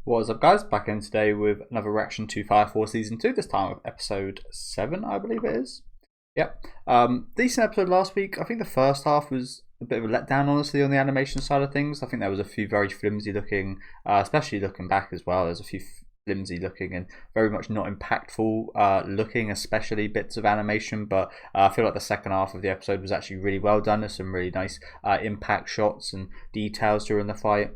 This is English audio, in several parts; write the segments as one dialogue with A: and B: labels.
A: What is up, guys? Back in today with another reaction to Fire Force Season 2, this time with episode 7, I believe it is. Yep. Decent episode last week. I think the first half was a bit of a letdown, honestly, on the animation side of things. I think there was a few very flimsy looking, especially looking back as well, there's a few flimsy looking and very much not impactful looking, especially bits of animation, but I feel like the second half of the episode was actually really well done. There's some really nice impact shots and details during the fight.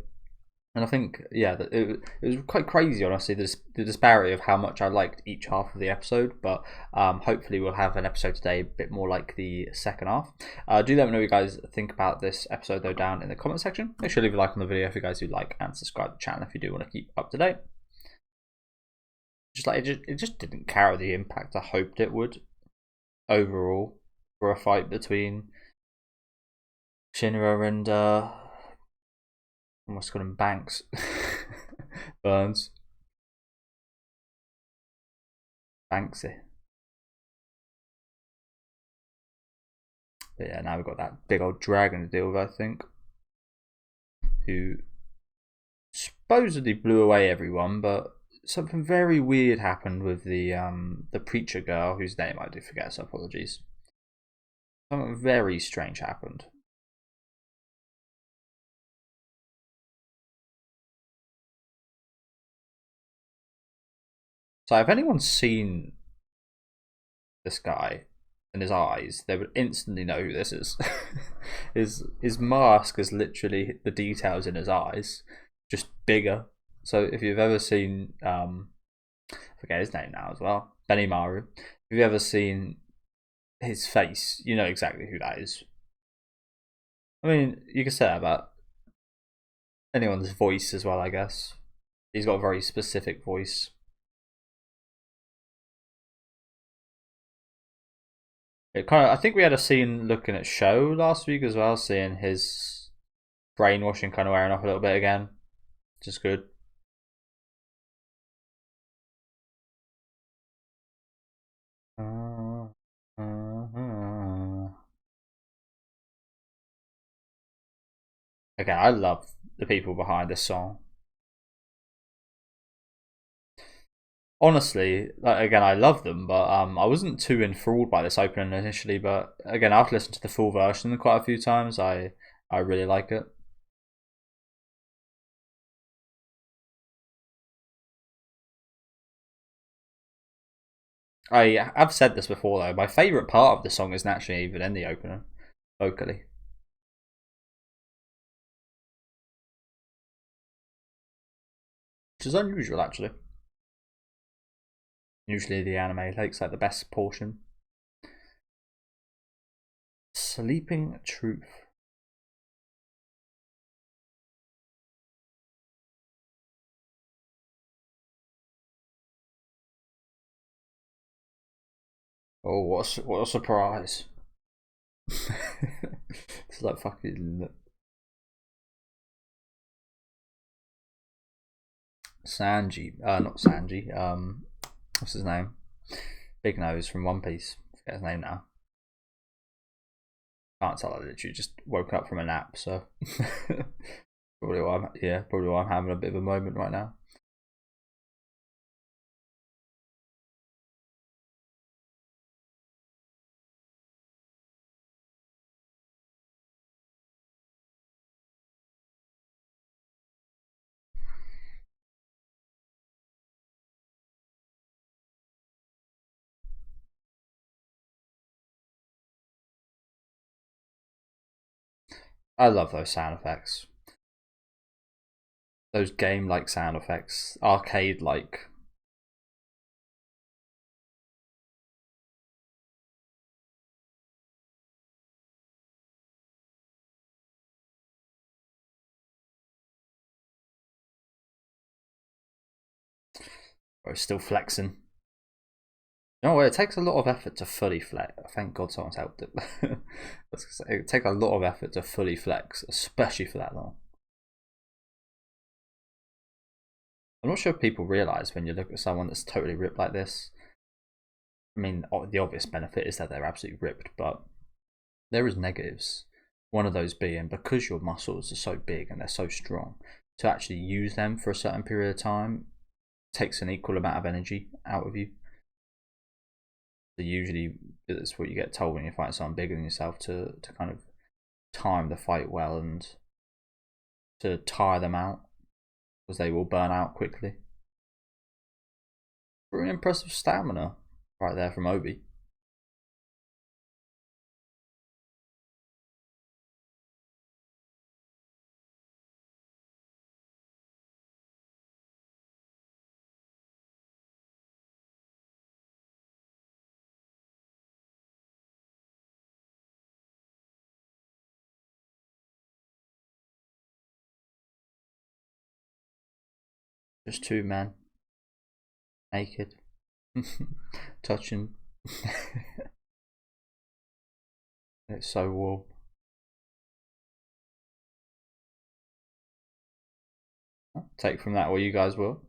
A: And I think, yeah, it was quite crazy, honestly, the disparity of how much I liked each half of the episode. But hopefully we'll have an episode today a bit more like the second half. Do let me know what you guys think about this episode, though, down in the comment section. Make sure to leave a like on the video if you guys do like, and subscribe to the channel if you do want to keep up to date. Just like it just didn't carry the impact I hoped it would overall for a fight between Shinra and almost got him Banks. Burns. Banksy. But yeah, now we've got that big old dragon to deal with, I think. Who supposedly blew away everyone, but something very weird happened with the preacher girl, whose name I do forget, so apologies. Something very strange happened. So if anyone's seen this guy and his eyes, they would instantly know who this is. his mask is literally the details in his eyes, just bigger. So if you've ever seen I forget his name now as well, Benimaru. If you've ever seen his face, you know exactly who that is. I mean, you can say that about anyone's voice as well, I guess. He's got a very specific voice. I think we had a scene looking at Show last week as well, seeing his brainwashing kind of wearing off a little bit again, which is good. Okay, I love the people behind this song. Honestly, like, again, I love them, but I wasn't too enthralled by this opening initially. But again, I've listened to the full version quite a few times. I really like it. I've said this before though. My favorite part of the song isn't actually even in the opener, vocally. Which is unusual, actually. Usually the anime takes like the best portion. Sleeping Truth. Oh, what a surprise. It's like fucking Sanji. Not Sanji. What's his name? Big Nose from One Piece. Forget his name now. Can't tell. I literally just woke up from a nap, so probably why I'm having a bit of a moment right now. I love those sound effects. Those game-like sound effects, arcade-like. Or still flexing. No, it takes a lot of effort to fully flex. Thank God someone's helped it. It takes a lot of effort to fully flex, especially for that long. I'm not sure if people realise when you look at someone that's totally ripped like this. I mean, the obvious benefit is that they're absolutely ripped, but there is negatives. One of those being because your muscles are so big and they're so strong, to actually use them for a certain period of time takes an equal amount of energy out of you. So usually that's what you get told when you fight someone bigger than yourself, to kind of time the fight well and to tire them out, because they will burn out quickly. Pretty impressive stamina right there from Obi. Just two men, naked, touching. It's so warm. Take from that what you guys will.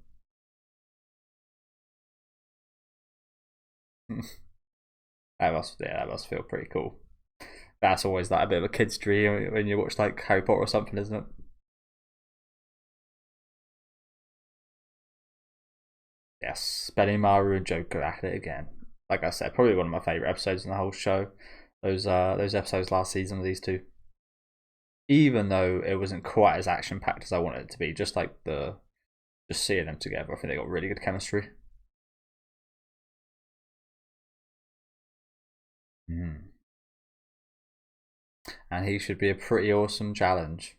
A: that must feel pretty cool. That's always like a bit of a kid's dream when you watch like Harry Potter or something, isn't it? Yes, Benimaru and Joker at it again. Like I said, probably one of my favourite episodes in the whole show. Those episodes last season of these two. Even though it wasn't quite as action packed as I wanted it to be, just seeing them together, I think they got really good chemistry. And he should be a pretty awesome challenge.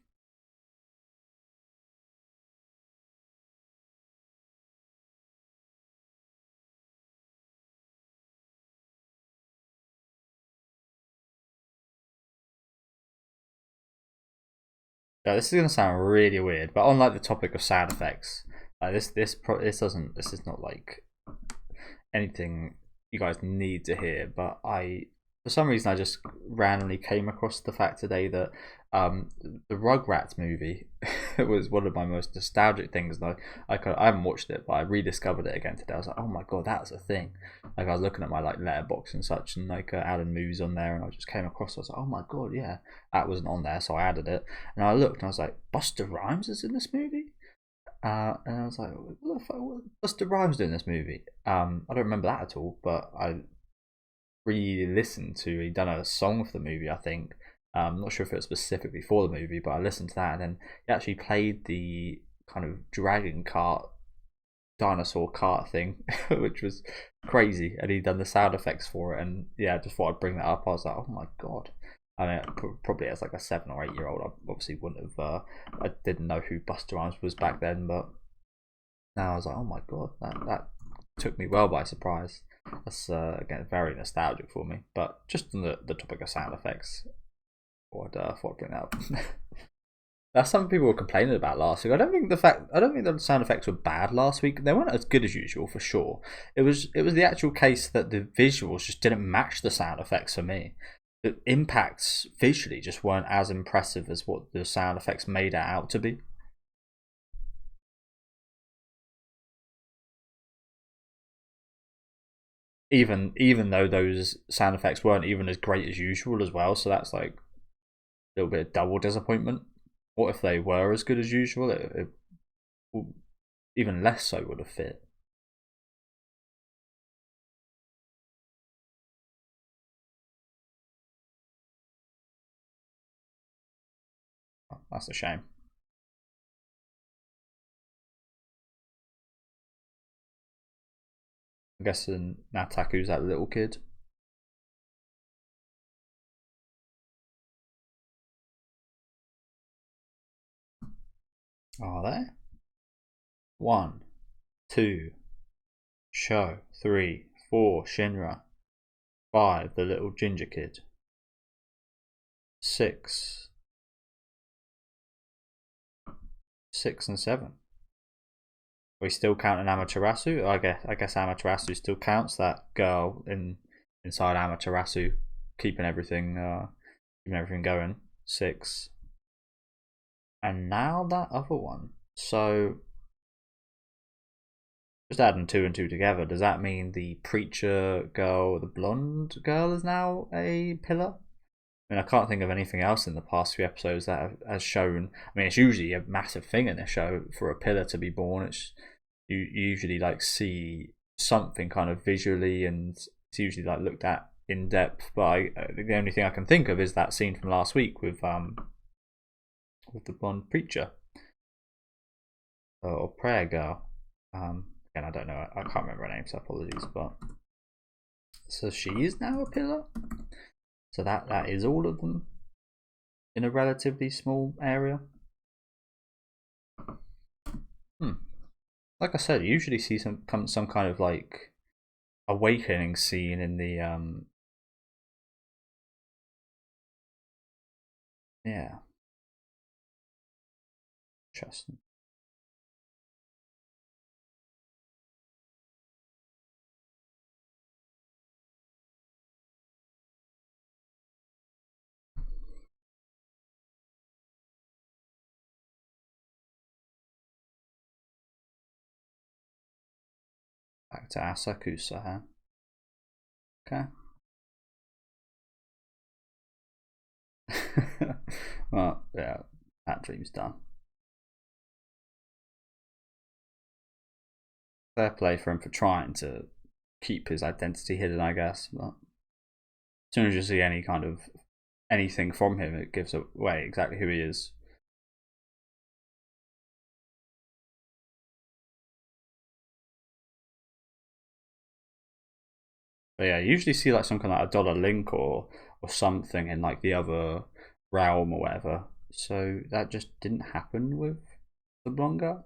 A: Yeah, this is gonna sound really weird, but on like the topic of sound effects, this is not like anything you guys need to hear. But for some reason, I just randomly came across the fact today that the Rugrats movie was one of my most nostalgic things. Though I haven't watched it, but I rediscovered it again today. I was like, oh my god, that's a thing. Like I was looking at my like letterbox and such, and like Alan movies on there, and I just came across it. I was like, oh my god, yeah, that wasn't on there, so I added it. And I looked, and I was like, Buster Rhymes is in this movie. And I was like, what the fuck? What's Buster Rhymes doing in this movie? I don't remember that at all, but I re-listened to. He done a song for the movie, I think. I'm not sure if it was specifically for the movie, but I listened to that, and then he actually played the kind of dragon cart, dinosaur cart thing, which was crazy. And he'd done the sound effects for it, and yeah, I just thought I'd bring that up. I was like, oh my god. I mean, probably as like a 7 or 8 year old, I obviously wouldn't have. I didn't know who Buster Rhymes was back then, but now I was like, oh my god, that took me well by surprise. That's again very nostalgic for me. But just on the topic of sound effects, thought I'd bring that up. That's something people were complaining about last week. I don't think the sound effects were bad last week. They weren't as good as usual for sure. It was the actual case that the visuals just didn't match the sound effects for me. The impacts visually just weren't as impressive as what the sound effects made it out to be. Even though those sound effects weren't even as great as usual as well, so that's like a little bit of double disappointment. What if they were as good as usual? It even less so would have fit. That's a shame. I'm guessing Nataku's that little kid. Are they? 1, 2, Sho, 3, 4, Shinra, 5, the little ginger kid, 6, 6 and 7. Are we still counting Amaterasu? I guess Amaterasu still counts. That girl inside Amaterasu, keeping everything going. 6, and now that other one. So just adding 2 and 2 together, does that mean the preacher girl, the blonde girl, is now a pillar? I mean, I can't think of anything else in the past few episodes that has shown. I mean, it's usually a massive thing in a show for a pillar to be born. It's you usually like see something kind of visually, and it's usually like looked at in depth. But the only thing I can think of is that scene from last week with the blonde preacher or prayer girl. Again, I don't know. I can't remember her name, so apologies. But so she is now a pillar. So that is all of them in a relatively small area. Like I said, you usually see some kind of like awakening scene in the yeah. Interesting. Back to Asakusa, huh? Okay. Well, yeah, that dream's done. Fair play for him for trying to keep his identity hidden, I guess. But as soon as you see any kind of anything from him, it gives away exactly who he is. But yeah, you usually see like some kind of like a dollar link or something in like the other realm or whatever. So that just didn't happen with the blonde guy.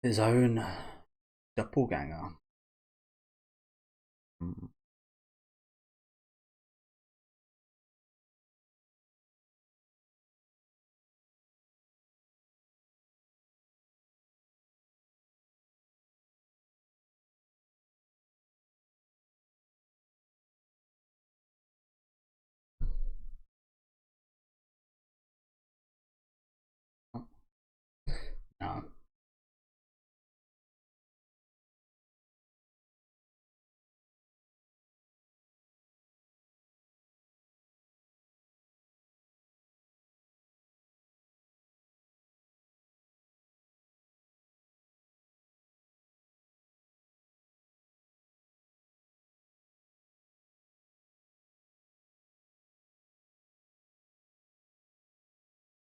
A: His own doppelganger. Mm. No.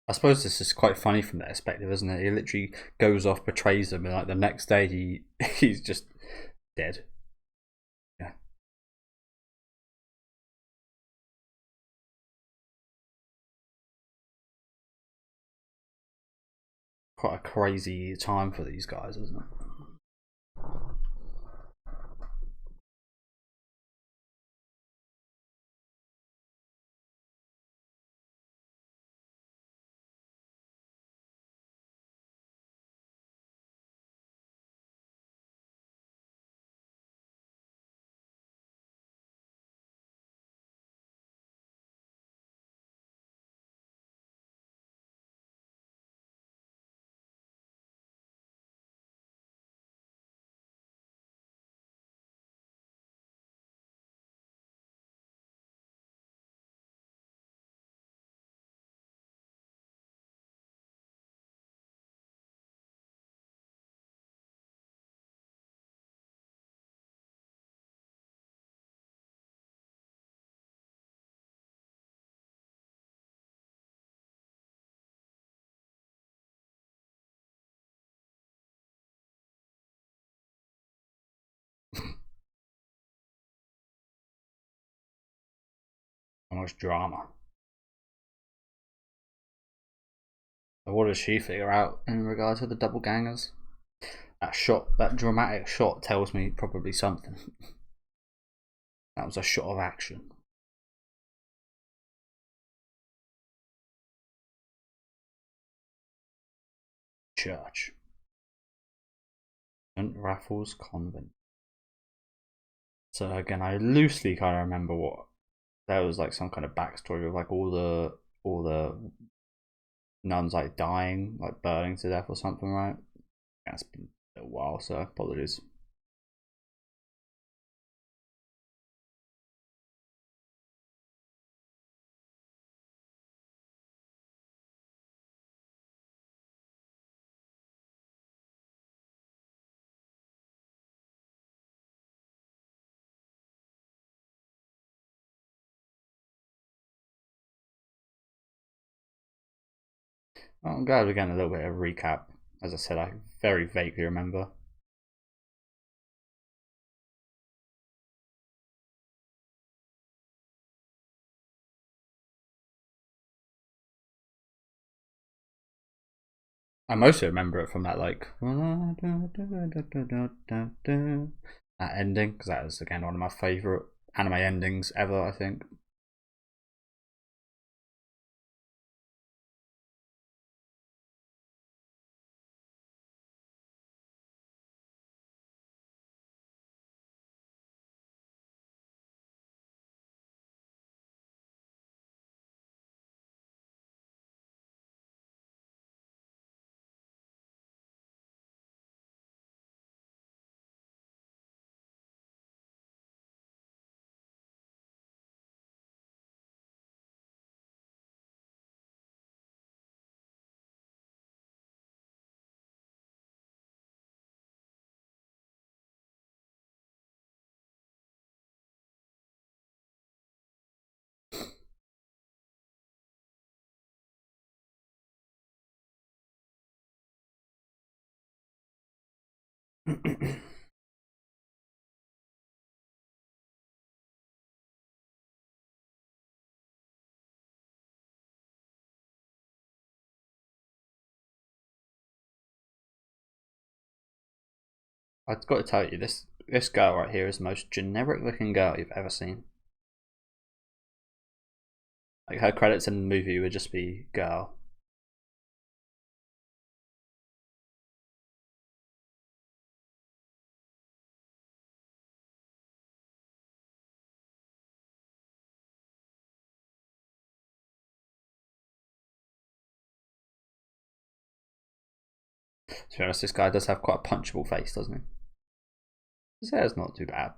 A: I suppose this is quite funny from that perspective, isn't it? He literally goes off, betrays them, and like the next day he's just dead. Yeah, quite a crazy time for these guys, isn't it? So much drama. What does she figure out in regard to the double gangers? That shot, that dramatic shot, tells me probably something. That was a shot of action. Church. St. Raffles Convent. So again, I loosely kind of remember what there was like some kind of backstory of like all the nuns like dying, like burning to death or something, right? That's been a while, so apologies. I'm glad we're getting a little bit of a recap. As I said, I very vaguely remember. I mostly remember it from that like that ending, because that is again one of my favourite anime endings ever, I think. I've got to tell you, this girl right here is the most generic looking girl you've ever seen. Like her credits in the movie would just be girl. To be honest, this guy does have quite a punchable face, doesn't he? His hair's not too bad.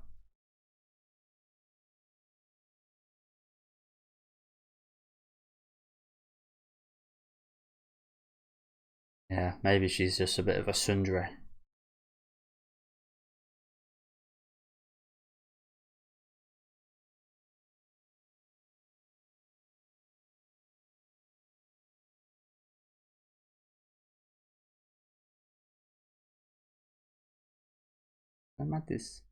A: Yeah, maybe she's just a bit of a tsundere. I'm at this.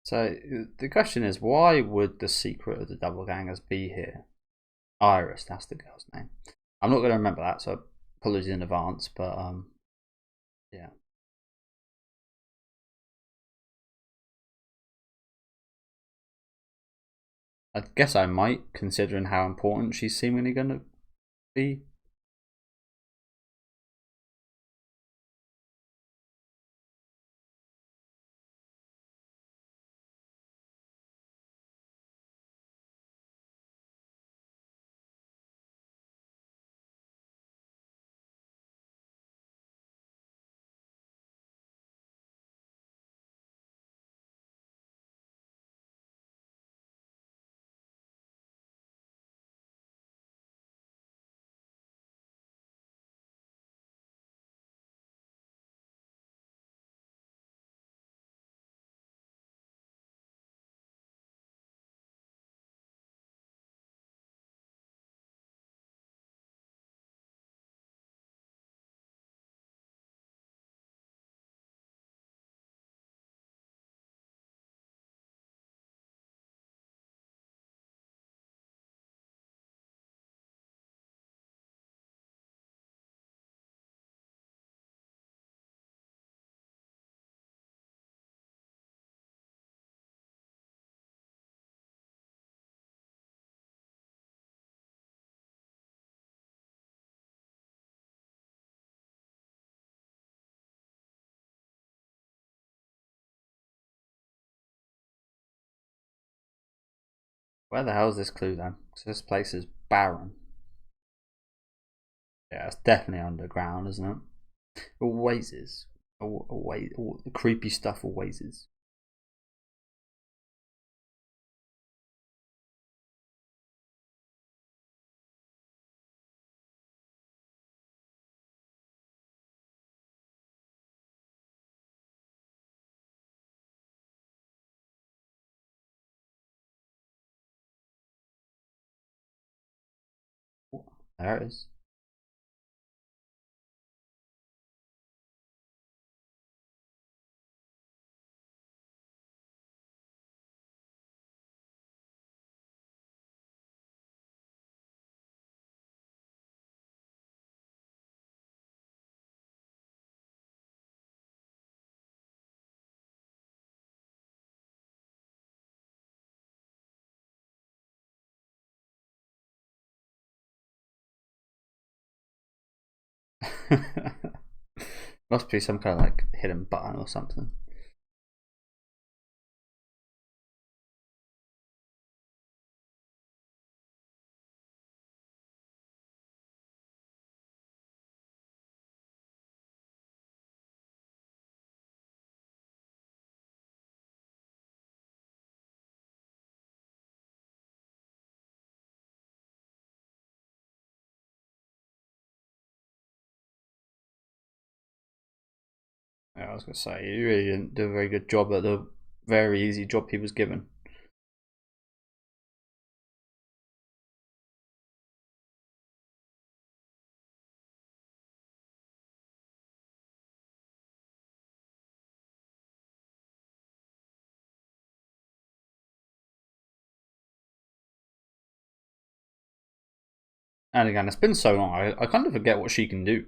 A: So the question is, why would the secret of the double gangers be here? Iris, that's the girl's name. I'm not going to remember that, so apologies in advance. But yeah. I guess I might, considering how important she's seemingly going to be. Where the hell is this clue then? Because this place is barren. Yeah, it's definitely underground, isn't it? Always is. Always, the creepy stuff always is. There it is. Must be some kind of like hidden button or something. Yeah, I was gonna say you really didn't do a very good job at the very easy job he was given. And again, it's been so long, I kind of forget what she can do.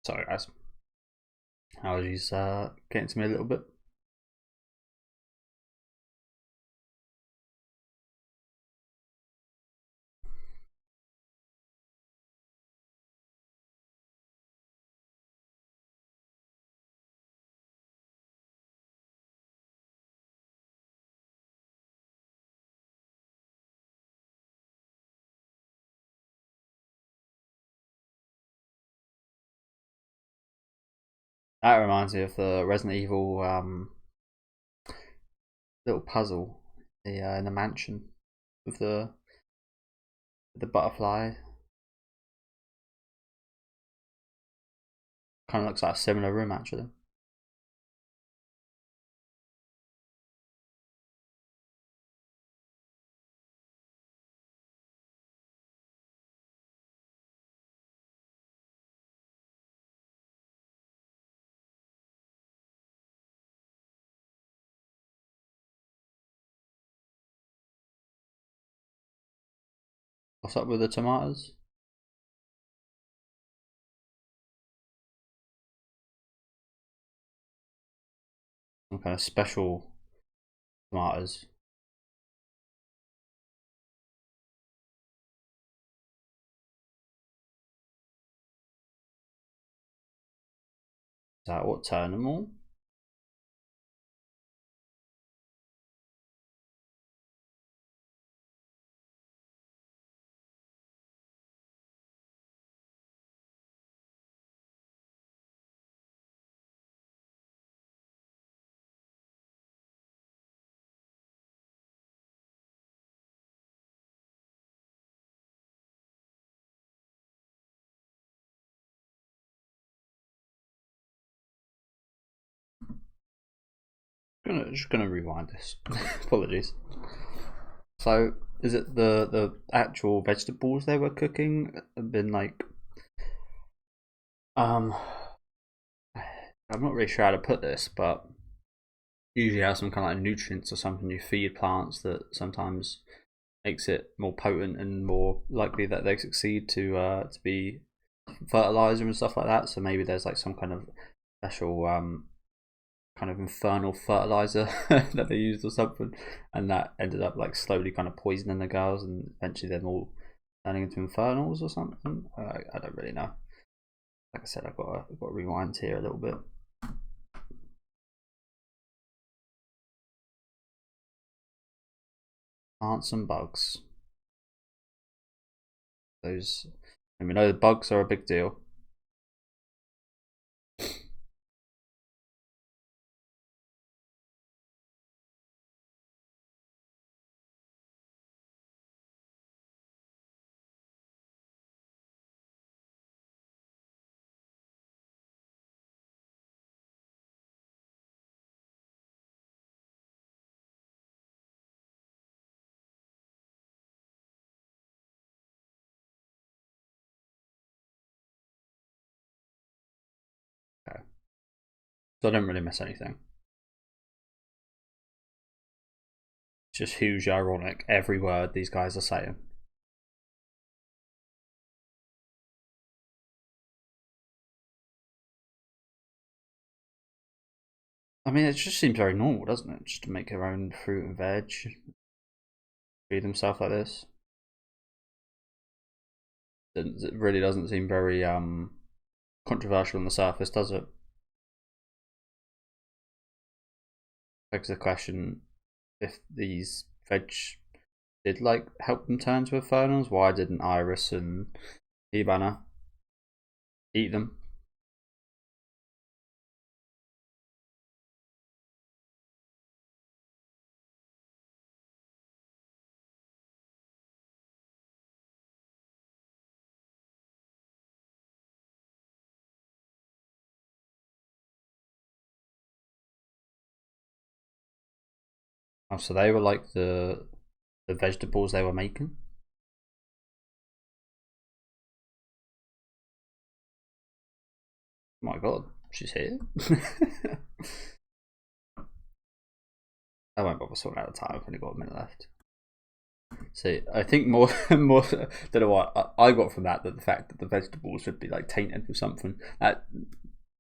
A: Sorry, guys. Allergies getting to me a little bit. That reminds me of the Resident Evil little puzzle in the mansion with the butterfly. Kind of looks like a similar room actually. What's up with the tomatoes? Some kind of special tomatoes. Is that what turn them all? Just gonna rewind this. Apologies. So, is it the actual vegetables they were cooking have been like I'm not really sure how to put this, but usually have some kind of like nutrients or something you feed plants that sometimes makes it more potent and more likely that they succeed to be fertilizer and stuff like that. So maybe there's like some kind of special kind of infernal fertilizer that they used or something, and that ended up like slowly kind of poisoning the girls, and eventually they're all turning into infernals or something. I don't really know. Like I said, I've got to rewind here a little bit. Plants and bugs. Those, and we know the bugs are a big deal. Okay. So I don't really miss anything. It's just hugely ironic, every word these guys are saying. I mean, it just seems very normal, doesn't it? Just to make your own fruit and veg, feed themselves like this. It really doesn't seem very controversial on the surface, does it? Begs the question: if these veg did like help them turn to infernals, why didn't Iris and Ibana eat them? Oh, so they were like the vegetables they were making. Oh my god, she's here. I won't bother sorting out the time. I've only got a minute left. See, I think more don't know what I got from that the fact that the vegetables would be like tainted with something that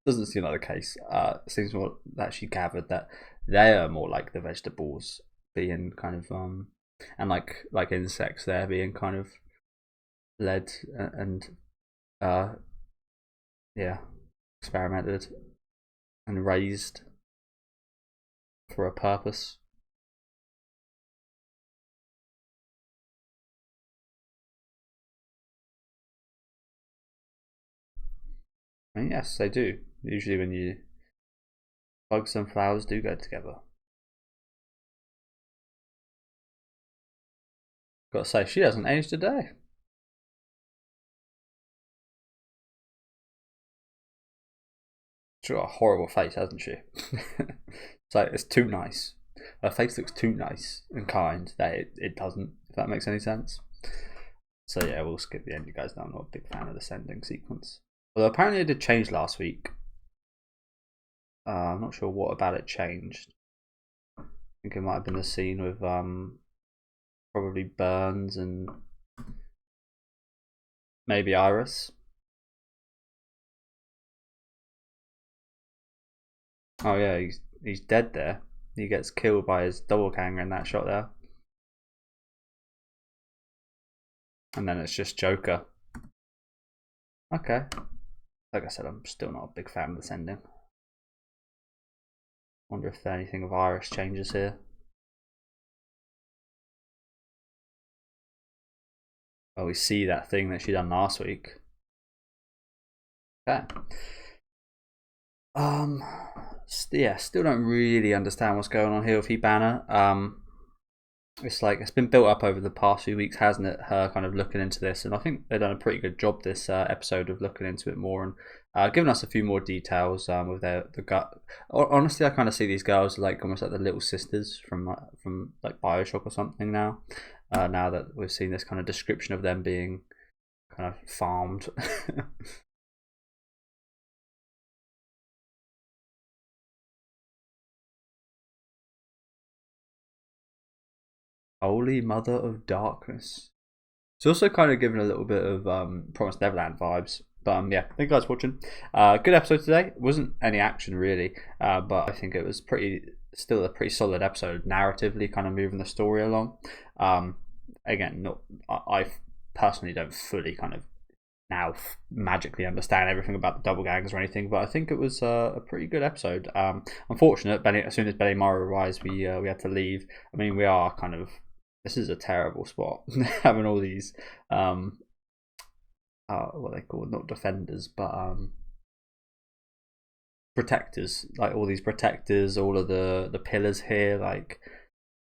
A: doesn't seem like the case. It seems more that she gathered that they are more like the vegetables being kind of and like insects there being kind of led and uh yeah, experimented and raised for a purpose. I mean, yes, they do. Usually, when you bugs and flowers do go together. Got to say, she hasn't aged a day. She's got a horrible face, hasn't she? So it's too nice. Her face looks too nice and kind that it doesn't, if that makes any sense. So yeah, we'll skip the end. You guys know I'm not a big fan of the sending sequence. Although apparently it did change last week. I'm not sure what about it changed. I think it might have been the scene with probably Burns and maybe Iris. Oh yeah, he's dead there. He gets killed by his doppelganger in that shot there. And then it's just Joker. Okay. Like I said, I'm still not a big fan of this ending. Wonder if anything of Iris changes here. Oh, we see that thing that she done last week. Okay. Yeah, still don't really understand what's going on here with Hibana. it's like it's been built up over the past few weeks, hasn't it? Her kind of looking into this, and I think they've done a pretty good job this episode of looking into it more and giving us a few more details with the gut. Honestly, I kind of see these girls like almost like the little sisters from like BioShock or something now. Now that we've seen this kind of description of them being kind of farmed. Holy Mother of Darkness. It's also kind of given a little bit of Promised Neverland vibes. But yeah, thank you guys for watching. Good episode today. It wasn't any action really, but I think it was still a pretty solid episode narratively, kind of moving the story along. Again, I personally don't fully kind of now magically understand everything about the double gangs or anything, but I think it was a pretty good episode. Unfortunate, as soon as Benny Morrow arrives, we had to leave. I mean, we are kind of, this is a terrible spot having all these what they call, not defenders, but protectors, like all these protectors, all of the pillars here, like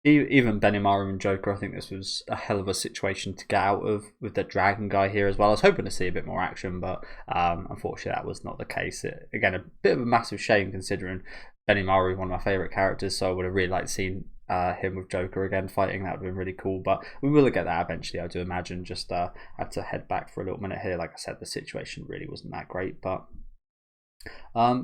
A: even Benimaru and Joker. I think this was a hell of a situation to get out of with the dragon guy here as well. I was hoping to see a bit more action, but unfortunately that was not the case. Again, a bit of a massive shame considering Benimaru, one of my favourite characters, so I would have really liked seeing him with Joker again fighting. That would have been really cool, but we will get that eventually, I do imagine. Just had to head back for a little minute here. Like I said, the situation really wasn't that great, but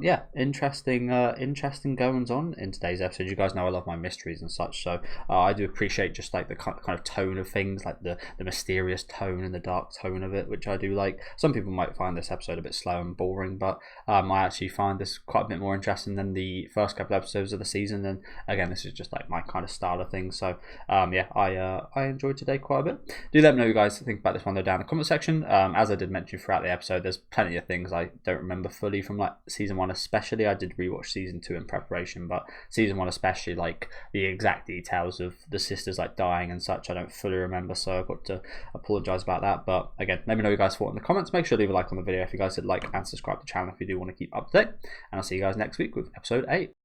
A: yeah, interesting goings on in today's episode. You guys know I love my mysteries and such, so I do appreciate just like the kind of tone of things, like the mysterious tone and the dark tone of it, which I do like. Some people might find this episode a bit slow and boring, but I actually find this quite a bit more interesting than the first couple episodes of the season. And again, this is just like my kind of style of thing. So yeah, I enjoyed today quite a bit. Do let me know what you guys think about this one though down in the comment section. As I did mention throughout the episode, there's plenty of things I don't remember fully from like season 1 especially. I did rewatch season 2 in preparation, but season 1 especially, like the exact details of the sisters like dying and such, I don't fully remember, so I've got to apologise about that. But again, let me know what you guys thought in the comments. Make sure to leave a like on the video if you guys did like, and subscribe to the channel if you do want to keep up to date, and I'll see you guys next week with episode 8.